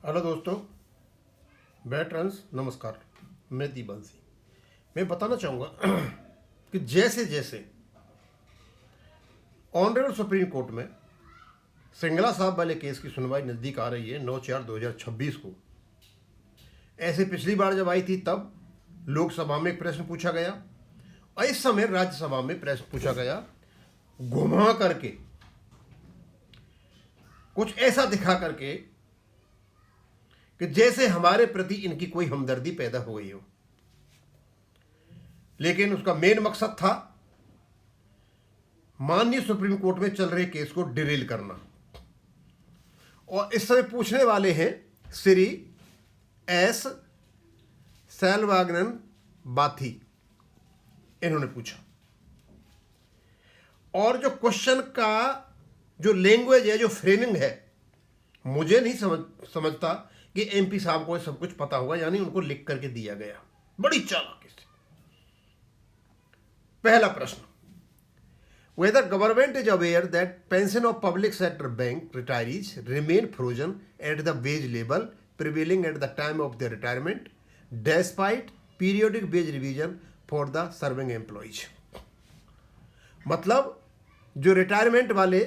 Hello दोस्तों, veterans नमस्कार। मैं दीपंसी। मैं बताना चाहूँगा कि जैसे जैसे ऑनरेबल सुप्रीम कोर्ट में सिंगला साहब वाले केस की सुनवाई नज़दीक आ रही है 9/4/2026 को, ऐसे पिछली बार जब आई थी तब लोकसभा में एक प्रश्न पूछा गया और इस समय राज्यसभा में प्रश्न पूछा गया, घुमा करके कुछ ऐसा दिखा करके कि जैसे हमारे प्रति इनकी कोई हमदर्दी पैदा हो गई हो। लेकिन उसका मेन मकसद था माननीय सुप्रीम कोर्ट में चल रहे केस को डिरेल करना। और इस समय पूछने वाले हैं श्री एस सेल्वाग्नन बाथी। इन्होंने पूछा और जो क्वेश्चन का जो लैंग्वेज है, जो फ्रेमिंग है, मुझे नहीं समझता कि एमपी साहब को सब कुछ पता होगा, यानी उनको लिख करके दिया गया बड़ी चालाकी से। पहला प्रश्न, whether government is aware that pension of public sector bank retirees remain frozen at the wage level prevailing at the time of the retirement despite periodic wage revision for the serving employees. मतलब जो retirement वाले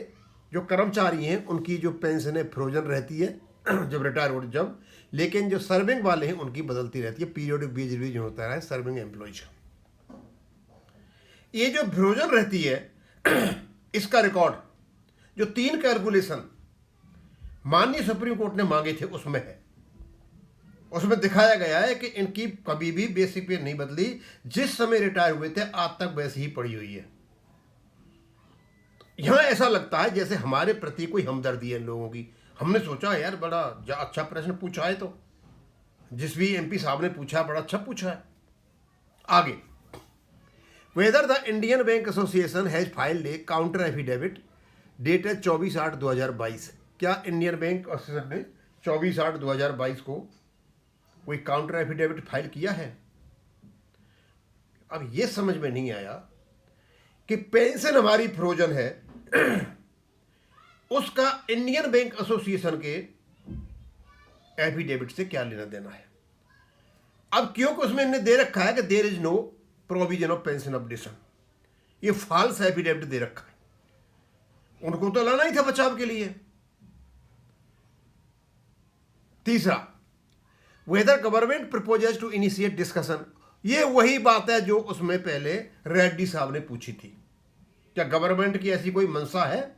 जो कर्मचारी हैं उनकी जो पेंशनें frozen रहती है जब रिटायर हो, जब लेकिन जो सर्विंग वाले हैं उनकी बदलती रहती है। पीरियोडिक वेज रिवीजन होता है सर्विंग एम्प्लॉइज का। ये जो फ्रोजन रहती है इसका रिकॉर्ड जो 3 कैलकुलेशन माननीय सुप्रीम कोर्ट ने मांगे थे उसमें है। उसमें दिखाया गया है कि इनकी कभी भी बेसिक पे नहीं बदली, जिस समय रिटायर हुए थे आज तक वैसी ही पड़ी हुई है। यहां ऐसा लगता है जैसे हमारे प्रति कोई हमदर्दी है लोगों की। हमने सोचा यार बड़ा अच्छा प्रश्न पूछा है, तो जिस भी एमपी साहब ने पूछा बड़ा अच्छा पूछा है। आगे, whether the Indian bank association has filed A counter affidavit dated 24/8/2022। क्या इंडियन बैंक एसोसिएशन ने 24/8/2022 को कोई काउंटर एफिडेविट फाइल किया है? अब यह समझ में नहीं आया कि पेंशन हमारी फ्रोजन है उसका इंडियन बैंक एसोसिएशन के एफिडेविट से क्या लेना देना है। अब क्योंकि उसमें इन्हें दे रखा है कि there is no provision of pension updation, ये फॉल्स एफिडेविट दे रखा है। उनको तो लाना ही था बचाव के लिए। तीसरा, whether government proposes to initiate discussion, ये वही बात है जो उसमें पहले रेड्डी साहब ने पूछी थी। क्या गवर्नमेंट की ऐसी कोई मंशा है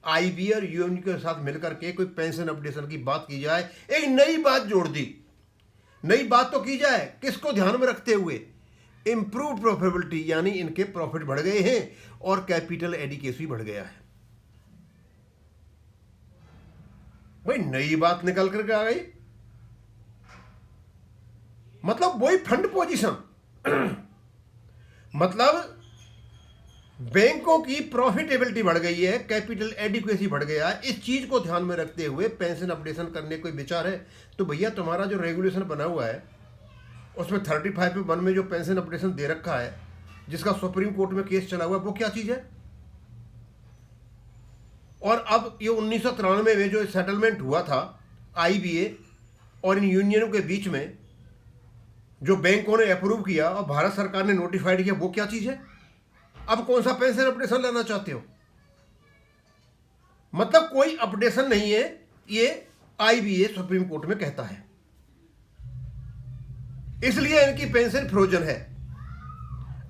आईबी और यूएन के साथ मिलकर के कोई पेंशन अपडेशन की बात की जाए? एक नई बात जोड़ दी। नई बात तो की जाए किसको ध्यान में रखते हुए? इंप्रूव प्रॉफिटेबिलिटी, यानी इनके प्रॉफिट बढ़ गए हैं और कैपिटल एडिकेसी बढ़ गया है। भाई नई बात निकल करके आ गई, मतलब वही फंड पोजीशन मतलब बैंकों की प्रॉफिटेबिलिटी बढ़ गई है, कैपिटल एडिक्वेसी बढ़ गया है। इस चीज को ध्यान में रखते हुए पेंशन अपडेशन करने कोई विचार है? तो भैया तुम्हारा जो रेगुलेशन बना हुआ है उसमें 35(1) में जो पेंशन अपडेशन दे रखा है, जिसका सुप्रीम कोर्ट में केस चला हुआ है, वो क्या चीज है? और अब ये 1993 में जो सेटलमेंट हुआ था आईबीए और इन यूनियनों के बीच में, जो बैंकों ने अप्रूव किया और भारत सरकार ने नोटिफाइड किया, वो क्या चीज है? अब कौन सा पेंशन अपडेशन लेना चाहते हो? मतलब कोई अपडेशन नहीं है, ये आईबीए सुप्रीम कोर्ट में कहता है, इसलिए इनकी पेंशन फ्रोजन है।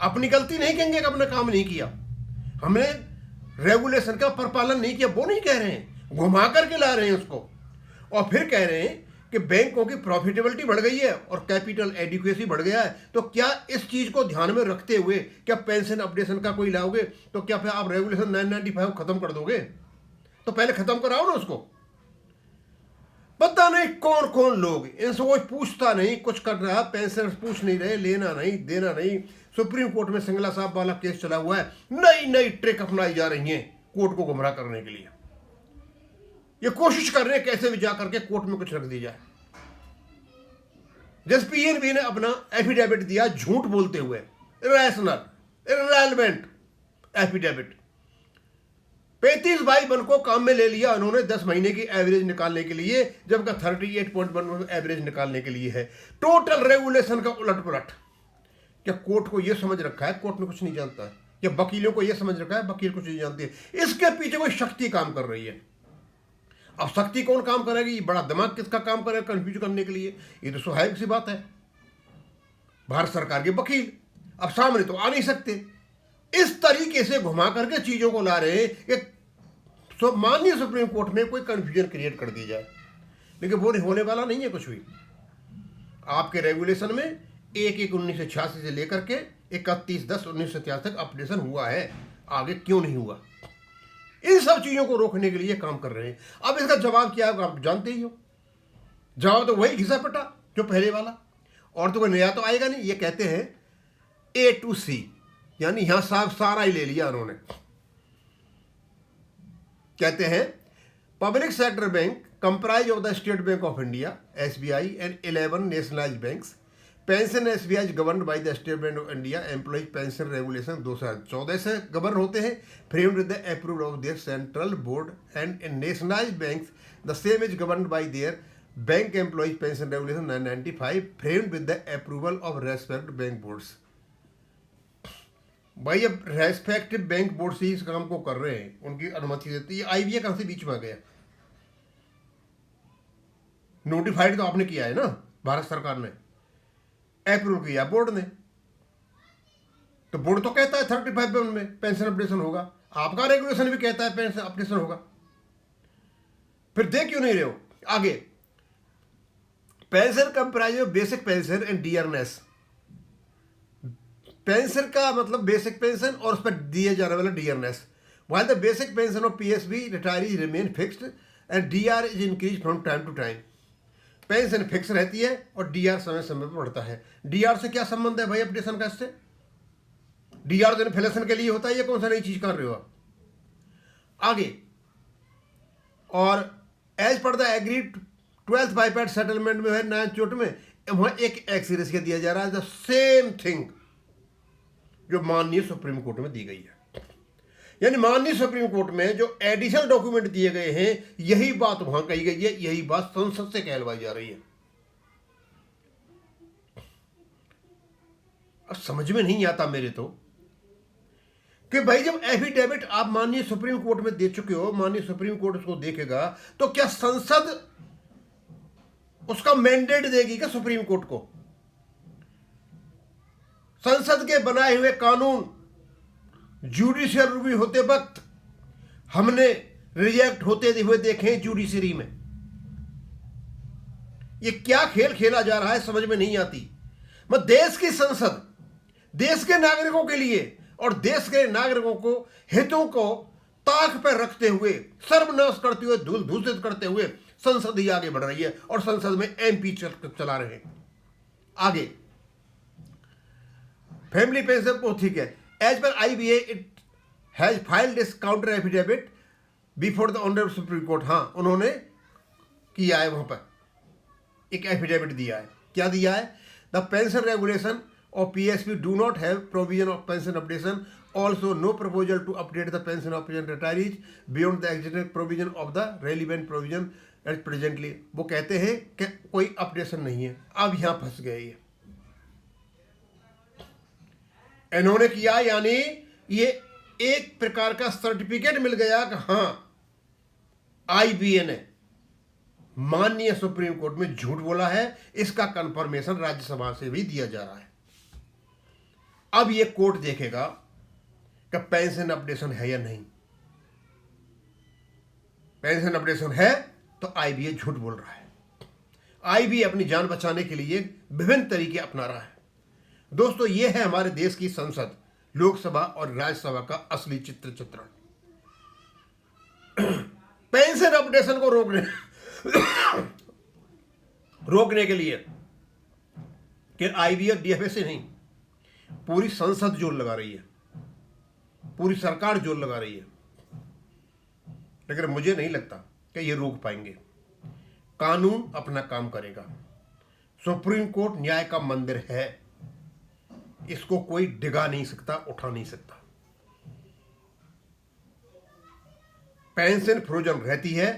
अपनी गलती नहीं कहेंगे कि अपना काम नहीं किया, हमने रेगुलेशन का परपालन नहीं किया, वो नहीं कह रहे हैं, घुमा करके ला रहे हैं उसको। और फिर कह रहे हैं कि बैंकों की प्रॉफिटेबिलिटी बढ़ गई है और कैपिटल एडिक्वेसी बढ़ गया है। तो क्या इस चीज को ध्यान में रखते हुए क्या पेंशन अपडेशन का कोई लाओगे? तो क्या फिर आप रेगुलेशन 995 खत्म कर दोगे? तो पहले खत्म कराओ ना उसको। पता नहीं कौन कौन लोग, इनसे कोई पूछता नहीं, कुछ कर रहा है, पेंशन पूछ नहीं रहे, लेना नहीं देना नहीं। सुप्रीम कोर्ट में सिंगला साहब वाला केस चला हुआ है, नई नई ट्रिक अपनाई जा रही है कोर्ट को गुमराह करने के लिए। ये कोशिश कर रहे हैं कैसे भी जाकर के कोर्ट में कुछ रख दी जाए। जैसे पीएनबी ने अपना एफिडेविट दिया झूठ बोलते हुए, इरेशनल इररेलेवेंट एफिडेविट, 35 भाई बहन को काम में ले लिया उन्होंने 10 महीने की एवरेज निकालने के लिए, जबकि 38.1 एवरेज निकालने के लिए है। टोटल रेगुलेशन का उलट पुलट। क्या कोर्ट को यह समझ रखा है कोर्ट में कुछ नहीं जानता है? या वकीलों को यह समझ रखा है वकील कुछ नहीं जानते हैं? इसके पीछे कोई शक्ति काम कर रही है। अब शक्ति कौन काम करेगी? ये बड़ा दिमाग किसका काम करेगा कंफ्यूज करने के लिए? ये तो स्वाभाविक सी बात है, भारत सरकार के वकील। अब सामने तो आ नहीं सकते, इस तरीके से घुमा करके चीजों को ला रहे हैं कि माननीय सुप्रीम कोर्ट में कोई कंफ्यूजन क्रिएट कर दी जाए, लेकिन वो होने वाला नहीं है कुछ भी। आपके रेगुलेशन में 1/1/1986 से लेकर के 31/10/1987 तक अपडेशन हुआ है, आगे क्यों नहीं हुआ? इन सब चीजों को रोकने के लिए काम कर रहे हैं। अब इसका जवाब क्या है आप जानते ही हो। जवाब तो वही घिसा पटा जो पहले वाला, और तो कोई नया तो आएगा नहीं। ये कहते हैं A to C, यानी यहां साफ सारा ही ले लिया उन्होंने। कहते हैं public sector bank comprise of the state bank of India SBI and 11 nationalised banks. Pension SBI govern by the state bank of India. Employees pension regulation 2014 से गवर्न होते हैं, framed with the approval of their central board. And in nationalised banks the same is govern by there bank employees pension regulation 995, framed with the approval of respect bank boards. भाई अब respective bank board से इस काम को कर रहे हैं, उनकी अनुमति देती है। IBA कहां से बीच में आ गया? नोटिफाइड तो आपने किया है ना, भारत सरकार ने अप्रूव किया बोर्ड ने, तो बोर्ड तो कहता है 35 में पेंशन अपडेशन होगा, आपका रेगुलेशन भी कहता है पेंशन अपडेशन होगा, फिर देख क्यों नहीं रहे हो? आगे pension comprise of basic pension and dearness. Pension का मतलब बेसिक पेंशन और उस पर दिए जाने वाला dearness. While the basic pension of PSB retirees remain fixed and DR is increase from time to time. Pension fix रहती है और DR समय समय पर बढ़ता है। DR से क्या संबंध है भाई अपडेशन का? इससे DR तो इन्फ्लेशन के लिए होता है, ये कौन सा नई चीज कर रहे हो आप? आगे, और as per the agreed 12th बाईपैट settlement में है 9th चोट में, वहां एक एक्स दिया जा रहा है, द सेम थिंग जो माननीय सुप्रीम कोर्ट में दी गई है। यानी माननीय सुप्रीम कोर्ट में जो एडिशनल डॉक्यूमेंट दिए गए हैं, यही बात वहां कही गई है, यही बात संसद से कहलवाई जा रही है। अब समझ में नहीं आता मेरे तो कि भाई जब एफिडेविट आप माननीय सुप्रीम कोर्ट में दे चुके हो, माननीय सुप्रीम कोर्ट उसको देखेगा, तो क्या संसद उसका मैंडेट देगी क्या सुप्रीम कोर्ट को? संसद के बनाए हुए कानून जुडिशियल रिव्यू होते वक्त हमने रिजेक्ट होते हुए देखे जुडिशरी में। ये क्या खेल खेला जा रहा है समझ में नहीं आती। मैं देश की संसद देश के नागरिकों के लिए और देश के नागरिकों को हितों को ताक पर रखते हुए, सर्वनाश करते हुए, धूल दूषित करते हुए संसद ही आगे बढ़ रही है और संसद में MP चला रहे हैं। आगे फैमिली पेंशन को ठीक है, as per IBA it has filed this counter affidavit before the honourable supreme court. हाँ, उन्होंने किया है, वहां पर एक एफिडेविट दिया है। क्या दिया है? The pension regulation of PSB do not have provision of pension updation, also no proposal to update the pension of retirees beyond the existing provision of the relevant provision at presently. वो कहते हैं कि कोई updation नहीं है। अब यहां फंस गए ये, इन्होंने किया, यानी ये एक प्रकार का सर्टिफिकेट मिल गया कि हाँ IBA ने माननीय सुप्रीम कोर्ट में झूठ बोला है। इसका कंफर्मेशन राज्यसभा से भी दिया जा रहा है। अब ये कोर्ट देखेगा कि पेंशन अपडेशन है या नहीं। पेंशन अपडेशन है तो IBA झूठ बोल रहा है। IBA अपनी जान बचाने के लिए विभिन्न तरीके अपना रहा है। दोस्तों, ये है हमारे देश की संसद, लोकसभा और राज्यसभा का असली चित्रण। पेंशन अपडेशन को रोकने के लिए कि IBA और DFA से नहीं, पूरी संसद जोर लगा रही है, पूरी सरकार जोर लगा रही है। लेकिन मुझे नहीं लगता कि ये रोक पाएंगे। कानून अपना काम करेगा। सुप्रीम कोर्ट न्याय का मंदिर है, इसको कोई डिगा नहीं सकता, उठा नहीं सकता। पेंशन फ्रोजन रहती है,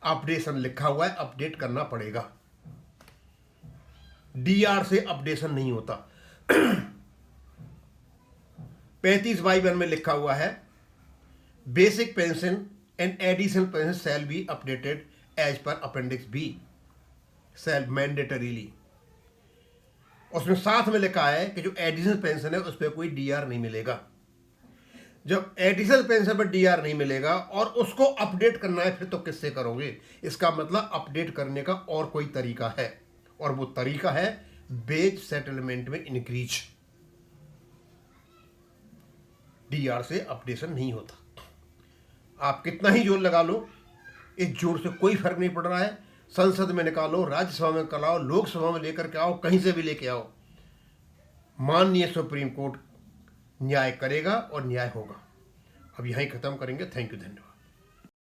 अपडेशन लिखा हुआ है, अपडेट करना पड़ेगा। डीआर से अपडेशन नहीं होता। 35/1 में लिखा हुआ है basic pension and additional pension shall be updated as per appendix B shall mandatorily. उसमें साथ में लिखा है कि जो एडिशनल पेंशन है उस पर कोई डीआर नहीं मिलेगा। जब एडिशनल पेंशन पर डीआर नहीं मिलेगा और उसको अपडेट करना है, फिर तो किससे करोगे? इसका मतलब अपडेट करने का और कोई तरीका है, और वो तरीका है वेज सेटलमेंट में इंक्रीज। डीआर से अपडेशन नहीं होता। आप कितना ही जोर लगा लो, इस जोर से कोई फर्क नहीं पड़ रहा है। संसद में निकालो, राज्यसभा में कराओ, लोकसभा में लेकर के आओ, कहीं से भी लेके आओ, माननीय सुप्रीम कोर्ट न्याय करेगा और न्याय होगा। अब यहीं खत्म करेंगे। थैंक यू, धन्यवाद।